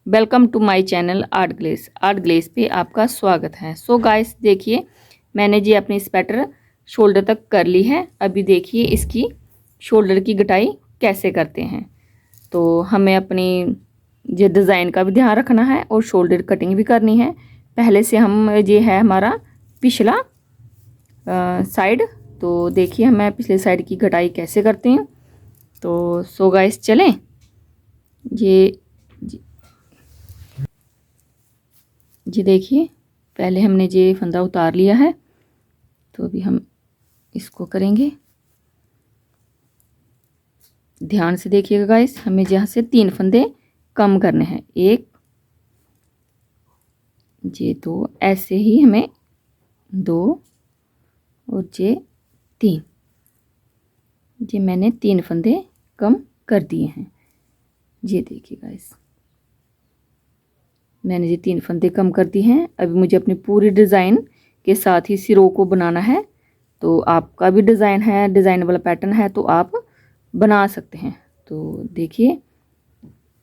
Welcome to my channel art ग्लेस पे आपका स्वागत है। सो गाइस देखिए, मैंने जी अपनी स्वेटर शोल्डर तक कर ली है। अभी देखिए इसकी शोल्डर की कटाई कैसे करते हैं। तो हमें अपनी ये डिज़ाइन का भी ध्यान रखना है और शोल्डर कटिंग भी करनी है। पहले से हम ये है हमारा पिछला साइड। तो देखिए मैं पिछले साइड की कटाई कैसे करती हूँ। तो सो गाइस चलें। ये देखिए पहले हमने ये फंदा उतार लिया है। तो अभी हम इसको करेंगे। ध्यान से देखिएगा गाइस, हमें यहाँ से 3 फंदे कम करने हैं। 1 ये 2, ऐसे ही हमें 2 और ये 3। ये मैंने 3 फंदे कम कर दिए हैं। ये देखिए गाइस, मैंने ये 3 फंदे कम कर दिए हैं। अभी मुझे अपनी पूरी डिज़ाइन के साथ ही सिरों को बनाना है। तो आपका भी डिज़ाइन है, डिज़ाइन वाला पैटर्न है तो आप बना सकते हैं। तो देखिए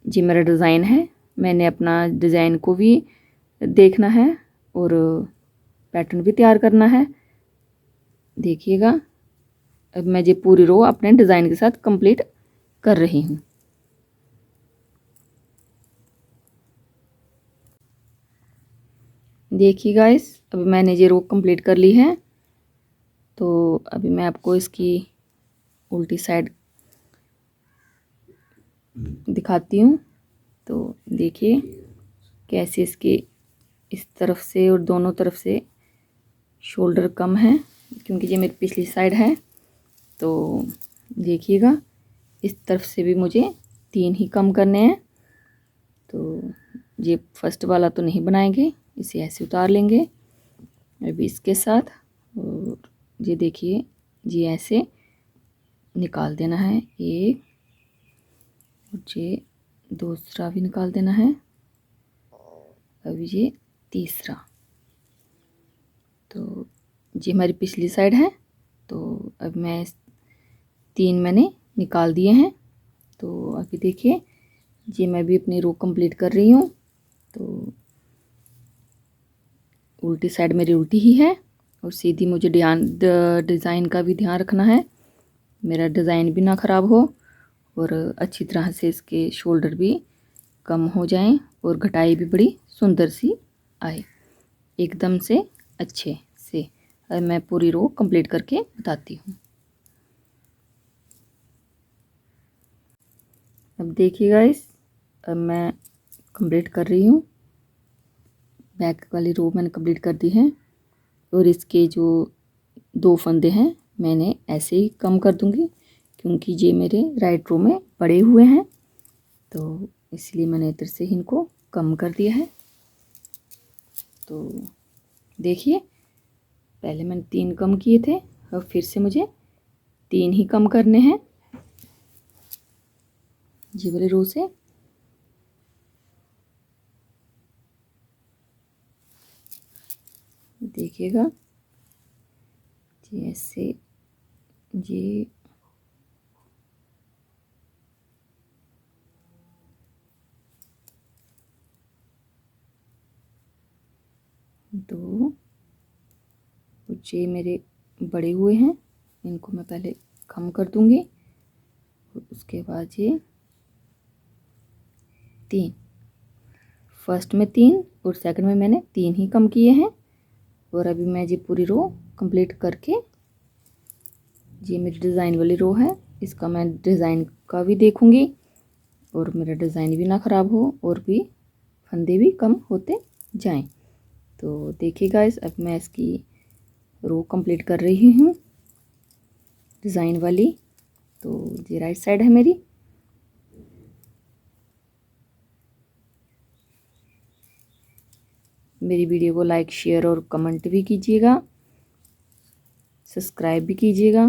जी मेरा डिज़ाइन है, मैंने अपना डिज़ाइन को भी देखना है और पैटर्न भी तैयार करना है। देखिएगा अब मैं ये पूरी रो अपने डिज़ाइन के साथ कंप्लीट कर रही हूँ। देखिए गाइस, अभी मैंने ये रो कंप्लीट कर ली है। तो अभी मैं आपको इसकी उल्टी साइड दिखाती हूँ। तो देखिए कैसे इसके इस तरफ से और दोनों तरफ से शोल्डर कम है, क्योंकि ये मेरी पिछली साइड है। तो देखिएगा इस तरफ से भी मुझे 3 ही कम करने हैं। तो ये फर्स्ट वाला तो नहीं बनाएंगे, इसे ऐसे उतार लेंगे अभी इसके साथ। और ये देखिए ये ऐसे निकाल देना है एक, और ये दूसरा भी निकाल देना है। अभी ये तीसरा। तो ये हमारी पिछली साइड है। तो अब मैं 3 मैंने निकाल दिए हैं। तो अभी देखिए ये मैं भी अपनी रो कंप्लीट कर रही हूँ। तो उल्टी साइड मेरी उल्टी ही है और सीधी मुझे डिज़ाइन का भी ध्यान रखना है, मेरा डिज़ाइन भी ना ख़राब हो और अच्छी तरह से इसके शोल्डर भी कम हो जाएं और घटाई भी बड़ी सुंदर सी आए एकदम से अच्छे से। अब मैं पूरी रो कंप्लीट करके बताती हूँ। अब देखिए गाइस, अब मैं कंप्लीट कर रही हूँ। बैक वाली रो मैंने कंप्लीट कर दी है और इसके जो 2 फंदे हैं मैंने ऐसे ही कम कर दूंगी, क्योंकि ये मेरे राइट रो में पड़े हुए हैं। तो इसलिए मैंने इधर से इनको कम कर दिया है। तो देखिए पहले मैंने 3 कम किए थे, अब फिर से मुझे 3 ही कम करने हैं जी वाली रो से। देखिएगा जी ऐसे ये दो ये मेरे बड़े हुए हैं, इनको मैं पहले कम कर दूंगी। उसके बाद ये 3, फर्स्ट में 3 और सेकंड में मैंने 3 ही कम किए हैं। और अभी मैं ये पूरी रो कंप्लीट करके, ये मेरी डिज़ाइन वाली रो है, इसका मैं डिज़ाइन का भी देखूंगी और मेरा डिज़ाइन भी ना ख़राब हो और भी फंदे भी कम होते जाएं। तो देखिए गाइस, अब मैं इसकी रो कंप्लीट कर रही हूँ डिज़ाइन वाली। तो ये राइट साइड है मेरी। मेरी वीडियो को लाइक शेयर और कमेंट भी कीजिएगा, सब्सक्राइब भी कीजिएगा।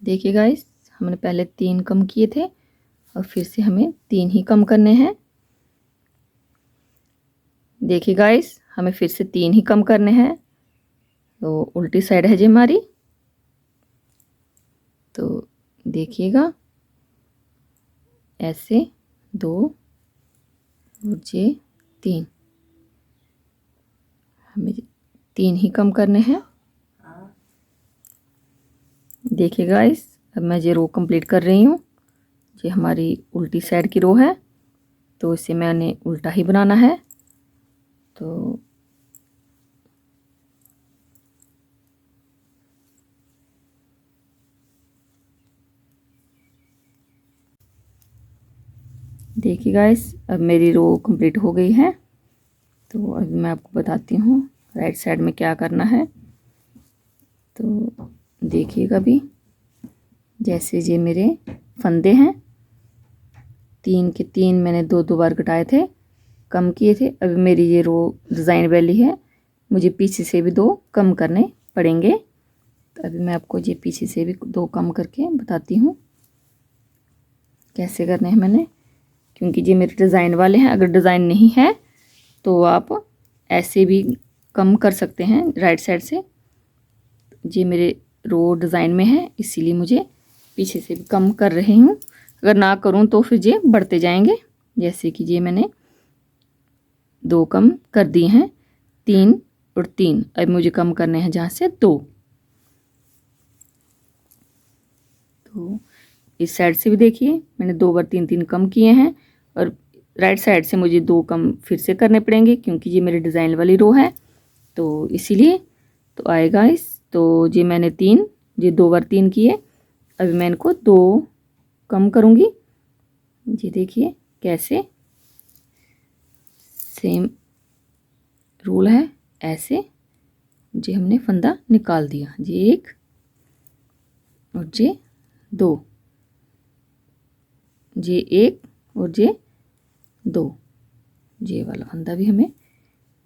देखिए गाइस, हमने पहले 3 कम किए थे और फिर से हमें 3 ही कम करने हैं। देखिए गाइस, हमें फिर से 3 ही कम करने हैं। तो उल्टी साइड है जी हमारी। तो देखिएगा ऐसे 2 और ये 3, हमें 3 ही कम करने हैं। देखिए गाइस, अब मैं ये रो कंप्लीट कर रही हूँ। ये हमारी उल्टी साइड की रो है, तो इसे मैंने उल्टा ही बनाना है। तो देखिए गाइस, अब मेरी रो कंप्लीट हो गई है। तो अभी मैं आपको बताती हूँ राइट साइड में क्या करना है। तो देखिएगा भी, जैसे ये मेरे फंदे हैं 3 के 3 मैंने 2 बार कटाए थे, कम किए थे। अभी मेरी ये रो डिज़ाइन वाली है, मुझे पीछे से भी 2 कम करने पड़ेंगे। तो अभी मैं आपको ये पीछे से भी 2 कम करके बताती हूँ कैसे करने हैं मैंने, क्योंकि ये मेरे डिज़ाइन वाले हैं। अगर डिज़ाइन नहीं है तो आप ऐसे भी कम कर सकते हैं राइट साइड से। ये मेरे रो डिज़ाइन में है, इसीलिए मुझे पीछे से भी कम कर रही हूँ। अगर ना करूँ तो फिर ये बढ़ते जाएंगे। जैसे कि ये मैंने 2 कम कर दिए हैं, 3 और 3। अब मुझे कम करने हैं जहाँ से 2। तो इस साइड से भी देखिए मैंने 2 बार 3 कम किए हैं, और राइट साइड से मुझे 2 कम फिर से करने पड़ेंगे, क्योंकि ये मेरे डिज़ाइन वाली रो है, तो इसीलिए। तो आएगा इस, तो ये मैंने 3, ये 2 बार 3 किए। अभी मैं इनको 2 कम करूँगी। ये देखिए कैसे, सेम रूल है। ऐसे ये हमने फंदा निकाल दिया, ये 1 और ये 2, ये 1 और ये 2। ये वाला फंदा भी हमें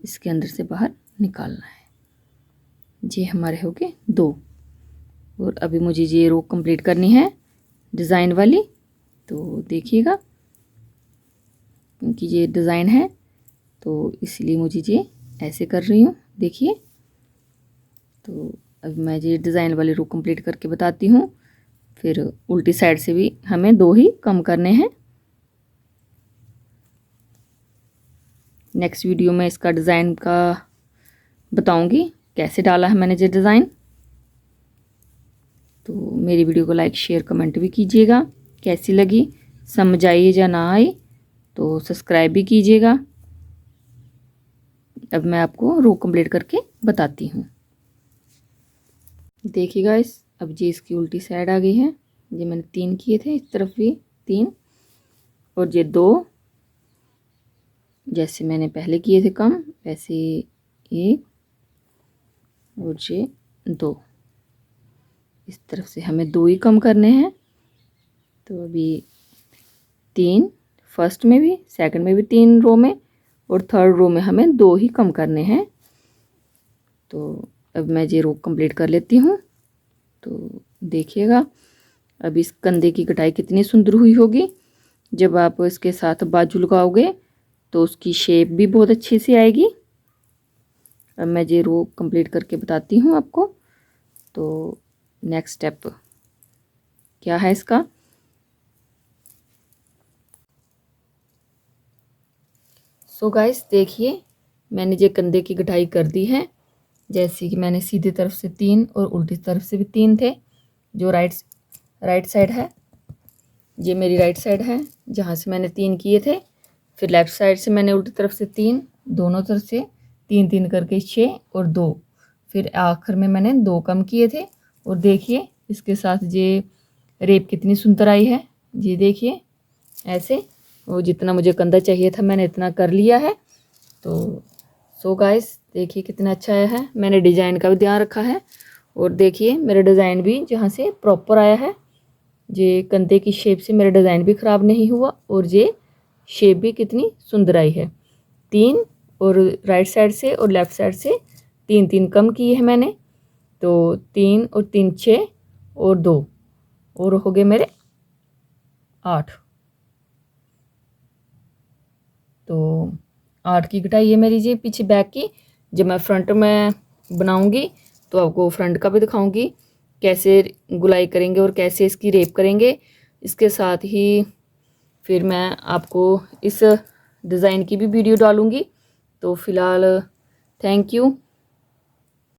इसके अंदर से बाहर निकालना है। ये हमारे हो गए 2। और अभी मुझे ये रो कंप्लीट करनी है डिज़ाइन वाली। तो देखिएगा, क्योंकि ये डिज़ाइन है तो इसलिए मुझे ये ऐसे कर रही हूँ। देखिए, तो अब मैं ये डिज़ाइन वाली रो कंप्लीट करके बताती हूँ। फिर उल्टी साइड से भी हमें 2 ही कम करने हैं। नेक्स्ट वीडियो में इसका डिज़ाइन का बताऊंगी कैसे डाला है मैंने ये डिज़ाइन। तो मेरी वीडियो को लाइक शेयर कमेंट भी कीजिएगा, कैसी लगी, समझ आई या ना आई तो सब्सक्राइब भी कीजिएगा। अब मैं आपको रो कंप्लीट करके बताती हूँ। देखिए गाइस, अब ये इसकी उल्टी साइड आ गई है। ये मैंने 3 किए थे, इस तरफ भी 3 और ये 2, जैसे मैंने पहले किए थे कम वैसे 1 और ये 2। इस तरफ से हमें 2 ही कम करने हैं। तो अभी 3 फर्स्ट में भी, सेकंड में भी 3 रो में, और थर्ड रो में हमें 2 ही कम करने हैं। तो अब मैं ये रो कंप्लीट कर लेती हूँ। तो देखिएगा अब इस कंधे की कटाई कितनी सुंदर हुई होगी। जब आप इसके साथ बाजू लगाओगे तो उसकी शेप भी बहुत अच्छी से आएगी। अब मैं ये रो कंप्लीट करके बताती हूँ आपको। तो नेक्स्ट स्टेप क्या है इसका। सो गाइस देखिए, मैंने ये कंधे की कटाई कर दी है। जैसे कि मैंने सीधी तरफ से 3 और उल्टी तरफ से भी 3 थे। जो राइट साइड है, ये मेरी राइट साइड है जहाँ से मैंने 3 किए थे। फिर लेफ़्ट साइड से मैंने उल्टी तरफ से 3, दोनों तरफ से 3 करके 6 और 2। फिर आखिर में मैंने 2 कम किए थे। और देखिए इसके साथ ये रेप कितनी सुंदर आई है। ये देखिए ऐसे, वो जितना मुझे कंधा चाहिए था मैंने इतना कर लिया है। तो सो गाइस देखिए कितना अच्छा आया है। मैंने डिज़ाइन का भी ध्यान रखा है, और देखिए मेरा डिज़ाइन भी जहाँ से प्रॉपर आया है। ये कंधे की शेप से मेरा डिज़ाइन भी ख़राब नहीं हुआ, और ये शेप भी कितनी सुंदर आई है। 3 और राइट साइड से और लेफ़्ट साइड से 3 कम किए हैं मैंने। तो 3 और 3 6 और 2, और हो गए मेरे 8। तो 8 की कटाई है मेरी जी पीछे बैक की। जब मैं फ्रंट में बनाऊंगी तो आपको फ्रंट का भी दिखाऊंगी। कैसे गुलाई करेंगे और कैसे इसकी रेप करेंगे। इसके साथ ही फिर मैं आपको इस डिज़ाइन की भी वीडियो डालूँगी। तो फ़िलहाल थैंक यू।